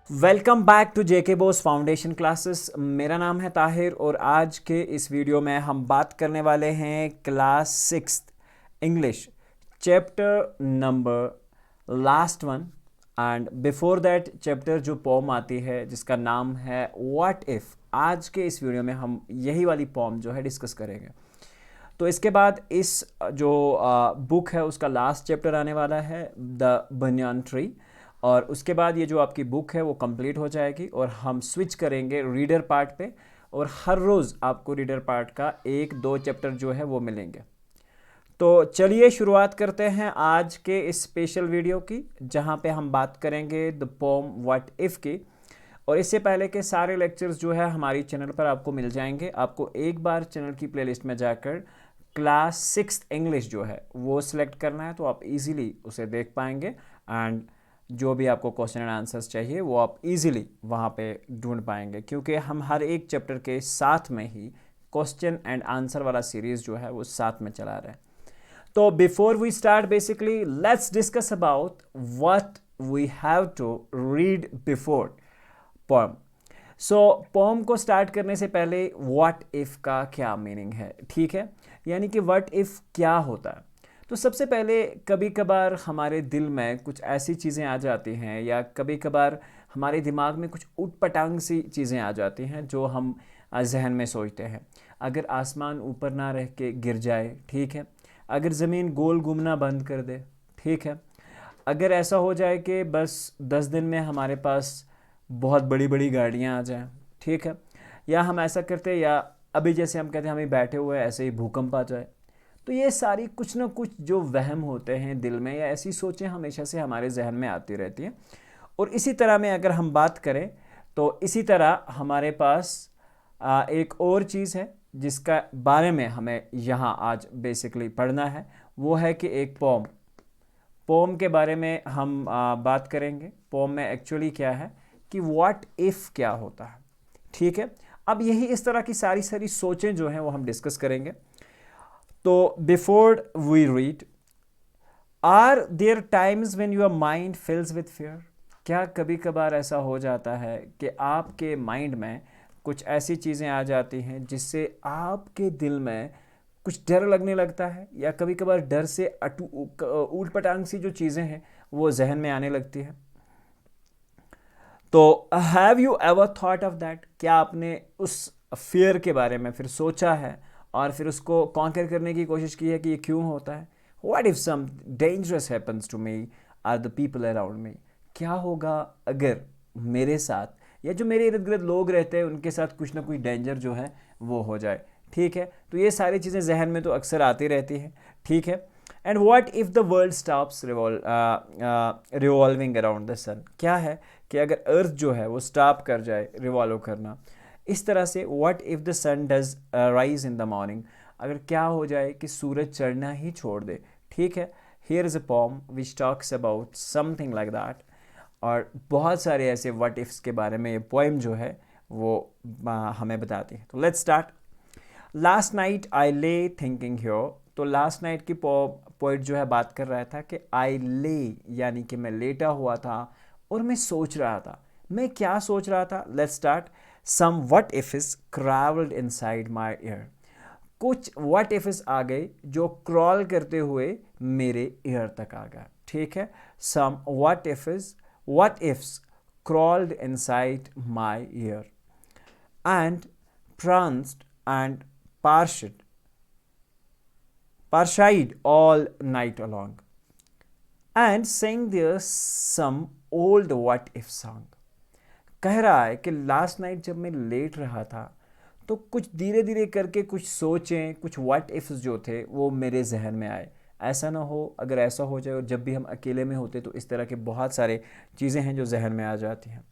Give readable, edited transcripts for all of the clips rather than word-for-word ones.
Welcome back to J K Bose foundation classes. मेरा नाम है ताहिर और आज के इस वीडियो में हम बात करने वाले हैं class six English chapter number last one. And before that chapter जो पोम आती है जिसका नाम है व्हाट इफ़, आज के इस वीडियो में हम यही वाली पोम जो है डिस्कस करेंगे। तो इसके बाद इस जो बुक है उसका लास्ट चैप्टर आने वाला है द बनियान ट्री, और उसके बाद ये जो आपकी बुक है वो कंप्लीट हो जाएगी और हम स्विच करेंगे रीडर पार्ट पे। और हर रोज़ आपको रीडर पार्ट का एक दो चैप्टर जो है वो मिलेंगे। तो चलिए शुरुआत करते हैं आज के इस स्पेशल वीडियो की, जहाँ पे हम बात करेंगे द पोम व्हाट इफ़ की। और इससे पहले के सारे लेक्चर्स जो है हमारी चैनल पर आपको मिल जाएंगे। आपको एक बार चैनल की प्लेलिस्ट में जाकर क्लास सिक्स इंग्लिश जो है वो सिलेक्ट करना है, तो आप इजीली उसे देख पाएंगे। एंड जो भी आपको क्वेश्चन एंड आंसर्स चाहिए वो आप इजीली वहाँ पे ढूंढ पाएंगे, क्योंकि हम हर एक चैप्टर के साथ में ही क्वेश्चन एंड आंसर वाला सीरीज़ जो है वो साथ में चला रहे हैं। तो before we start basically let's discuss about what we have to read before poem. So poem को स्टार्ट करने से पहले व्हाट इफ़ का क्या मीनिंग है, ठीक है, यानी कि व्हाट इफ़ क्या होता है। तो सबसे पहले कभी कभार हमारे दिल में कुछ ऐसी चीज़ें आ जाती हैं, या कभी कभार हमारे दिमाग में कुछ उटपटांग सी चीज़ें आ जाती हैं जो हम जहन में सोचते हैं। अगर आसमान ऊपर ना रह के गिर जाए, ठीक है, अगर ज़मीन गोल घूमना बंद कर दे, ठीक है, अगर ऐसा हो जाए कि बस 10 दिन में हमारे पास बहुत बड़ी बड़ी गाड़ियाँ आ जाएं, ठीक है, या हम ऐसा करते हैं, या अभी जैसे हम कहते हैं हमें बैठे हुए ऐसे ही भूकंप आ जाए। तो ये सारी कुछ ना कुछ जो वहम होते हैं दिल में, या ऐसी सोचें हमेशा से हमारे जहन में आती रहती हैं। और इसी तरह में अगर हम बात करें तो इसी तरह हमारे पास एक और चीज़ है जिसका बारे में हमें यहाँ आज बेसिकली पढ़ना है। वो है कि एक पोम पोम के बारे में हम बात करेंगे। पोम में एक्चुअली क्या है कि व्हाट इफ़ क्या होता है, ठीक है। अब यही इस तरह की सारी सारी सोचें जो हैं वो हम डिस्कस करेंगे। तो before we read, are there times when your mind fills with fear. क्या कभी कभार ऐसा हो जाता है कि आपके माइंड में कुछ ऐसी चीज़ें आ जाती हैं जिससे आपके दिल में कुछ डर लगने लगता है, या कभी कभार डर से ऊट पटांग सी जो चीज़ें हैं वो जहन में आने लगती हैं। तो have you ever thought of that, क्या आपने उस फियर के बारे में फिर सोचा है और फिर उसको कॉन्कर करने की कोशिश की है कि ये क्यों होता है। What if some dangerous happens to me or the people around me. क्या होगा अगर मेरे साथ या जो मेरे इर्द गिर्द लोग रहते हैं उनके साथ कुछ ना कुछ डेंजर जो है वो हो जाए, ठीक है। तो ये सारी चीज़ें जहन में तो अक्सर आती रहती हैं, ठीक है। And what if the world stops revolving around the sun. क्या है कि अगर अर्थ जो है वो स्टॉप कर जाए रिवॉल्व करना, इस तरह से what if the sun does rise in the morning. अगर क्या हो जाए कि सूरज चढ़ना ही छोड़ दे, ठीक है। Here is a poem which talks about something like that. और बहुत सारे ऐसे व्हाट इफ्स के बारे में ये पोएम जो है वो हमें बताती है। तो let's start. Last night I ले थिंकिंग हियर। तो लास्ट नाइट की पोइट जो है बात कर रहा था कि आई ले, यानी कि मैं लेटा हुआ था और मैं सोच रहा था। मैं क्या सोच रहा था, let's start. Some what if is crawled inside my ear. कुछ व्हाट इफ इज आ गए जो क्रॉल करते हुए मेरे ईयर तक आ गया, ठीक है। Some what ifs crawled inside my ear and pranced and parshid all night along and sang their some old what if song। कह रहा है कि लास्ट नाइट जब मैं लेट रहा था तो कुछ धीरे धीरे करके कुछ सोचें, कुछ व्हाट इफ्स जो थे वो मेरे जहन में आए। ऐसा ना हो, अगर ऐसा हो जाए और जब भी हम अकेले में होते तो इस तरह के बहुत सारे चीज़ें हैं जो जहन में आ जाती हैं।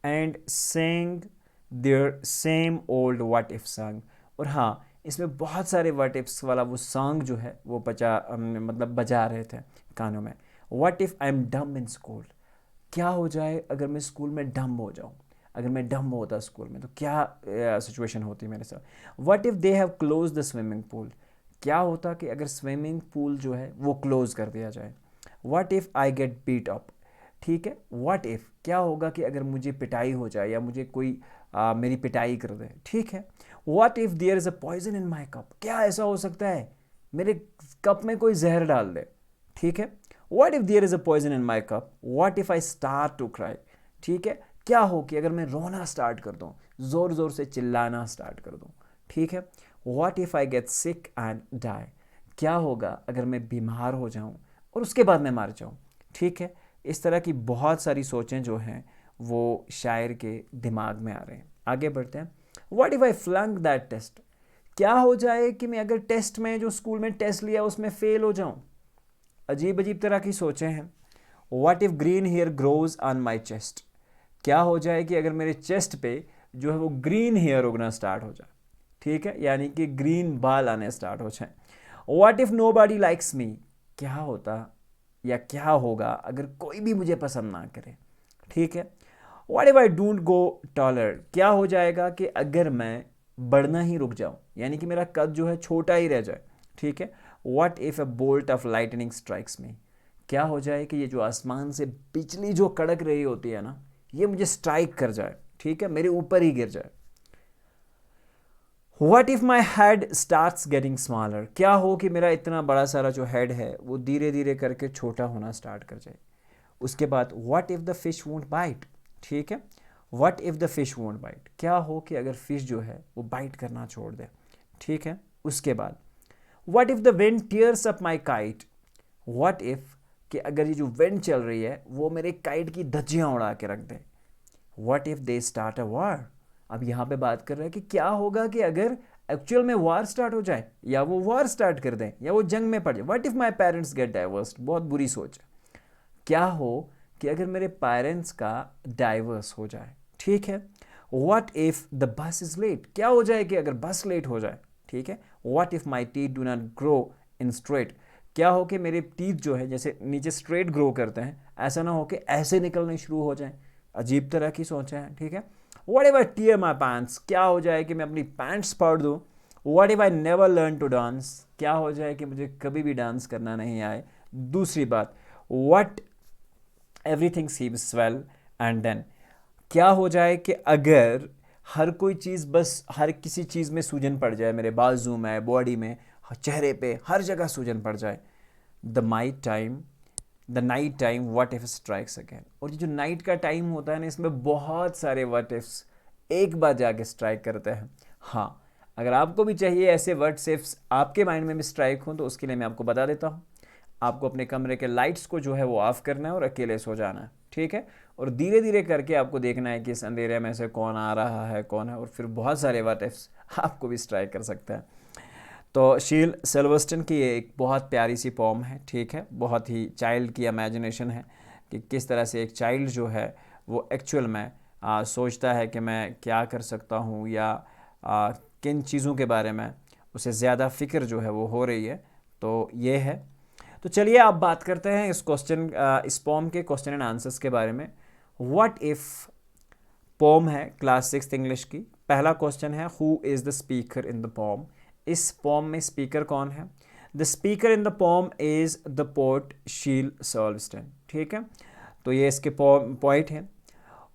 And sang their same old what if song. और हाँ, इसमें बहुत सारे व्हाट इफ्स वाला वो सॉन्ग जो है वो मतलब बजा रहे थे कानों में। What if I am dumb in school. क्या हो जाए अगर मैं स्कूल में डम हो जाऊँ। अगर मैं डम होता स्कूल में तो क्या सिचुएशन होती मेरे साथ। What if they have close the swimming pool. क्या होता कि अगर स्विमिंग पूल जो है वो क्लोज़ कर दिया जाए। What if I get beat up. ठीक है। व्हाट इफ़, क्या होगा कि अगर मुझे पिटाई हो जाए या मुझे कोई मेरी पिटाई कर दे, ठीक है। What if there is a poison in my cup, क्या ऐसा हो सकता है मेरे कप में कोई जहर डाल दे, ठीक है। What if there is a poison in my cup, what if I start to cry, ठीक है। क्या हो कि अगर मैं रोना स्टार्ट कर दूँ, ज़ोर ज़ोर से चिल्लाना स्टार्ट कर दूँ, ठीक है। What if I get sick and die, क्या होगा अगर मैं बीमार हो जाऊँ और उसके बाद मैं मर जाऊँ, ठीक है। इस तरह की बहुत सारी सोचें जो हैं वो शायर के दिमाग में आ रहे हैं। आगे बढ़ते हैं। What if I flunk that test, क्या हो जाए कि मैं अगर टेस्ट में, जो स्कूल में टेस्ट लिया उसमें फेल हो जाऊं। अजीब अजीब तरह की सोचें हैं। What if green hair grows on my chest, क्या हो जाए कि अगर मेरे चेस्ट पे जो है वो ग्रीन हेयर उगना स्टार्ट हो जाए, ठीक है, यानी कि ग्रीन बाल आने स्टार्ट हो जाए। What if nobody likes me, क्या होता या क्या होगा अगर कोई भी मुझे पसंद ना करे, ठीक है। What if I don't go taller, क्या हो जाएगा कि अगर मैं बढ़ना ही रुक जाऊं, यानी कि मेरा कद जो है छोटा ही रह जाए, ठीक है। What if a bolt of lightning strikes me, क्या हो जाए कि ये जो आसमान से बिजली जो कड़क रही होती है ना, ये मुझे स्ट्राइक कर जाए, ठीक है, मेरे ऊपर ही गिर जाए। What if my head starts getting smaller, क्या हो कि मेरा इतना बड़ा सारा जो हेड है वो धीरे धीरे करके छोटा होना स्टार्ट कर जाए। उसके बाद what if the fish won't bite, ठीक है। What if the fish won't bite, क्या हो कि अगर फिश जो है वो बाइट करना छोड़ दे, ठीक है। उसके बाद what if the wind tears up my kite, what if कि अगर ये जो विंड चल रही है वो मेरे काइट की धज्जियां उड़ा के रख दे। What if they start a war, अब यहाँ पे बात कर रहे हैं कि क्या होगा कि अगर एक्चुअल में वॉर स्टार्ट हो जाए या वो वॉर स्टार्ट कर दें या वो जंग में पड़ जाए। What if my parents get divorced, बहुत बुरी सोच है। क्या हो कि अगर मेरे पेरेंट्स का डाइवर्स हो जाए, ठीक है। What if the bus is late, क्या हो जाए कि अगर बस लेट हो जाए, ठीक है। What if my teeth do not grow in straight, क्या हो कि मेरे टीथ जो है जैसे नीचे स्ट्रेट ग्रो करते हैं, ऐसा ना हो कि ऐसे निकलने शुरू हो जाए। अजीब तरह की सोचें हैं, ठीक है। What if I tear my pants, क्या हो जाए कि मैं अपनी पैंट्स फाड़ दूँ। What if I never learn to dance, क्या हो जाए कि मुझे कभी भी डांस करना नहीं आए। दूसरी बात, what everything seems well and then, क्या हो जाए कि अगर हर कोई चीज़, बस हर किसी चीज़ में सूजन पड़ जाए, मेरे बाजू में, बॉडी में, चेहरे पे, हर जगह सूजन पड़ जाए। The night time what if strikes again, और ये जो नाइट का टाइम होता है ना, इसमें बहुत सारे व्हाट इफ्स एक बार जाके स्ट्राइक करते हैं। हाँ, अगर आपको भी चाहिए ऐसे व्हाट इफ्स आपके माइंड में भी स्ट्राइक हों तो उसके लिए मैं आपको बता देता हूँ। आपको अपने कमरे के लाइट्स को जो है वो ऑफ करना है और अकेले सो जाना है, ठीक है। और धीरे धीरे करके आपको देखना है कि इस अंधेरे में से कौन आ रहा है, कौन है, और फिर बहुत सारे व्हाट इफ्स आपको भी स्ट्राइक कर सकता है। तो शील सिल्वर्स्टन की ये एक बहुत प्यारी सी पॉम है, ठीक है। बहुत ही चाइल्ड की इमेजिनेशन है कि किस तरह से एक चाइल्ड जो है वो एक्चुअल में सोचता है कि मैं क्या कर सकता हूँ या किन चीज़ों के बारे में उसे ज़्यादा फ़िक्र जो है वो हो रही है। तो ये है। तो चलिए आप बात करते हैं इस पॉम के क्वेश्चन एंड आंसर्स के बारे में। व्हाट इफ़ पॉम है क्लास 6 इंग्लिश की। पहला क्वेश्चन है, who is the speaker in the poem. इस पॉम में स्पीकर कौन है? The speaker in the poem is the poet Shel Silverstein, ठीक है। तो ये इसके पॉइंट है।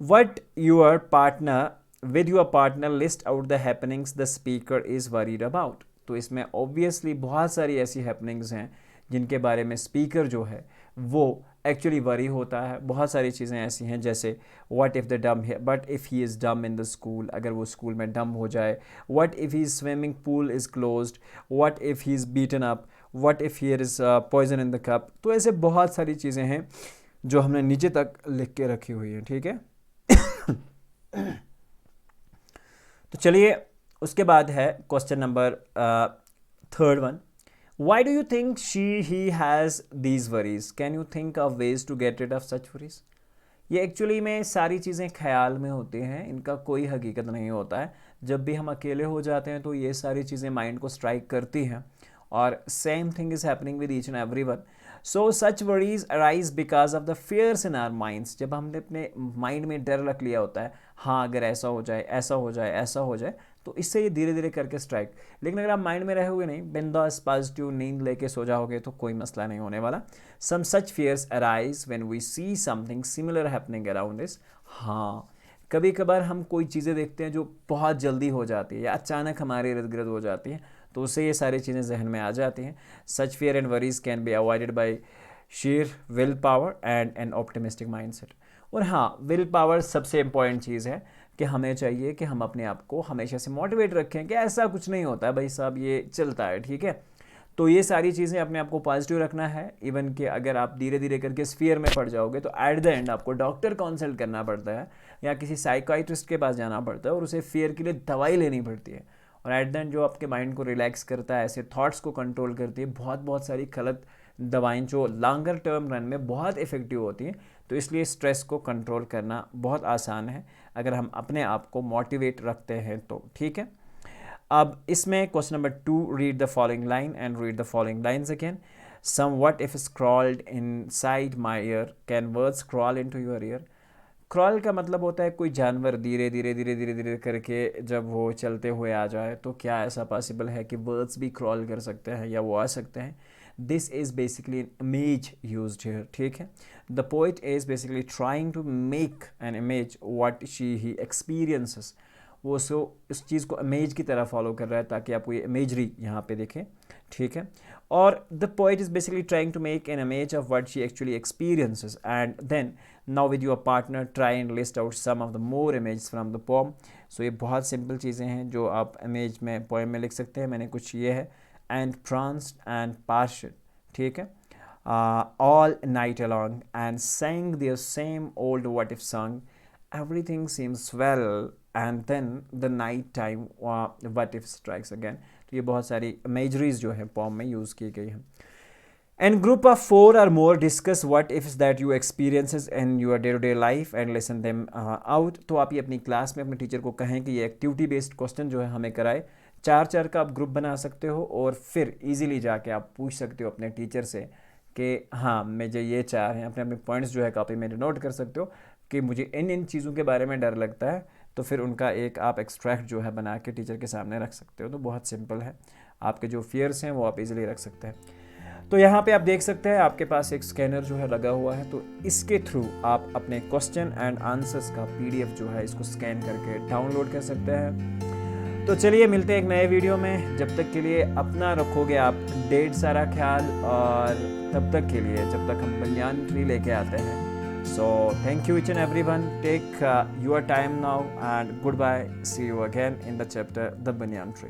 What your partner with your partner list out the happenings the speaker is worried about. तो इसमें ऑब्वियसली बहुत सारी ऐसी हैपनिंग्स हैं जिनके बारे में स्पीकर जो है वो एक्चुअली वरी होता है। बहुत सारी चीज़ें ऐसी हैं जैसे व्हाट इफ़ द डम बट इफ़ ही इज़ डम इन द स्कूल, अगर वो स्कूल में डम हो जाए। What if he swimming pool is closed, what if he is beaten up, what if here is poison in the cup. तो ऐसे बहुत सारी चीज़ें हैं जो हमने नीचे तक लिख के रखी हुई हैं, ठीक है। तो चलिए उसके बाद है question number third one. Why do you think he has these worries? Can you think of ways to get rid of such worries? ये एक्चुअली में सारी चीज़ें ख्याल में होती हैं, इनका कोई हकीकत नहीं होता है। जब भी हम अकेले हो जाते हैं तो ये सारी चीज़ें माइंड को स्ट्राइक करती हैं और same thing is happening with each and every one. So such worries arise because of the fears in our minds. जब हमने अपने माइंड में डर रख लिया होता है, हाँ अगर ऐसा हो जाए, ऐसा हो जाए, ऐसा हो जाए, तो इससे ये धीरे धीरे करके स्ट्राइक। लेकिन अगर आप माइंड में रहे हुए नहीं, बिंदास पॉजिटिव नींद लेके सो जाओगे तो कोई मसला नहीं होने वाला। Some such fears arise when we see something similar happening around this. हाँ, कभी कभार हम कोई चीज़ें देखते हैं जो बहुत जल्दी हो जाती है या अचानक हमारे इर्द गिर्द हो जाती हैं, तो उससे ये सारी चीज़ें जहन में आ जाती हैं। Such fear and worries can be avoided by sheer will power and an optimistic mindset. और हाँ, विल पावर सबसे इंपॉर्टेंट चीज़ है कि हमें चाहिए कि हम अपने आप को हमेशा से मोटिवेट रखें कि ऐसा कुछ नहीं होता है भाई साहब, ये चलता है, ठीक है। तो ये सारी चीज़ें अपने आप को पॉजिटिव रखना है। इवन कि अगर आप धीरे धीरे करके इस फियर में पड़ जाओगे तो एट द एंड आपको डॉक्टर कंसल्ट करना पड़ता है या किसी साइकाइट्रिस्ट के पास जाना पड़ता है और उसे फियर के लिए दवाई लेनी पड़ती है। और एट द एंड जो आपके माइंड को रिलैक्स करता है, ऐसे थॉट्स को कंट्रोल करती है, बहुत सारी गलत दवाएं जो लॉन्गर टर्म रन में बहुत इफ़ेक्टिव होती हैं। तो इसलिए स्ट्रेस को कंट्रोल करना बहुत आसान है अगर हम अपने आप को मोटिवेट रखते हैं तो, ठीक है। अब इसमें question number 2, read the following line and read the following lines again. Some what if scrolled inside my ear, can words crawl into your ear. Crawl का मतलब होता है कोई जानवर धीरे धीरे करके जब वो चलते हुए आ जाए, तो क्या ऐसा पॉसिबल है कि वर्ड्स भी क्रॉल कर सकते हैं या वो आ सकते हैं। This is basically an image used here, ठीक है। The poet is basically trying to make an image what he experiences. वो इस चीज़ को इमेज की तरह फॉलो कर रहा है ताकि आपको ये इमेजरी यहाँ पे दिखे, ठीक है। और the poet is basically trying to make an image of what she actually experiences and then now with your partner try and list out some of the more image from the poem. So ये बहुत simple चीज़ें हैं जो आप image में poem में लिख सकते हैं। मैंने कुछ ये है, एंड pranced एंड partial, ठीक है, all night along and sang their same old what if song, everything seems well and then the night time what if strikes again। तो ये बहुत सारी imageries जो है poem में यूज़ की गई हैं। And group of 4 or more discuss what ifs that you experiences in your day-to-day life and listen them out। तो आप ये अपनी क्लास में अपने टीचर को कहें कि ये एक्टिविटी बेस्ड क्वेश्चन जो है हमें कराए। 4 का आप ग्रुप बना सकते हो और फिर इजीली जाके आप पूछ सकते हो अपने टीचर से कि हाँ मुझे ये 4 हैं। अपने अपने पॉइंट्स जो है कॉपी में नोट कर सकते हो कि मुझे इन चीज़ों के बारे में डर लगता है, तो फिर उनका एक आप एक्सट्रैक्ट जो है बना के टीचर के सामने रख सकते हो। तो बहुत सिंपल है, आपके जो फियर्स हैं वो आप इजीली रख सकते हैं। तो यहाँ पे आप देख सकते हैं आपके पास एक स्कैनर जो है लगा हुआ है, तो इसके थ्रू आप अपने क्वेश्चन एंड आंसर्स का PDF जो है इसको स्कैन करके डाउनलोड कर सकते हैं। तो चलिए मिलते हैं एक नए वीडियो में। जब तक के लिए अपना रखोगे आप ढेर सारा ख्याल, और तब तक के लिए जब तक हम बनियान ट्री लेके आते हैं। So thank you each and everyone, take your time now and goodbye, see you again in the chapter the banyan tree.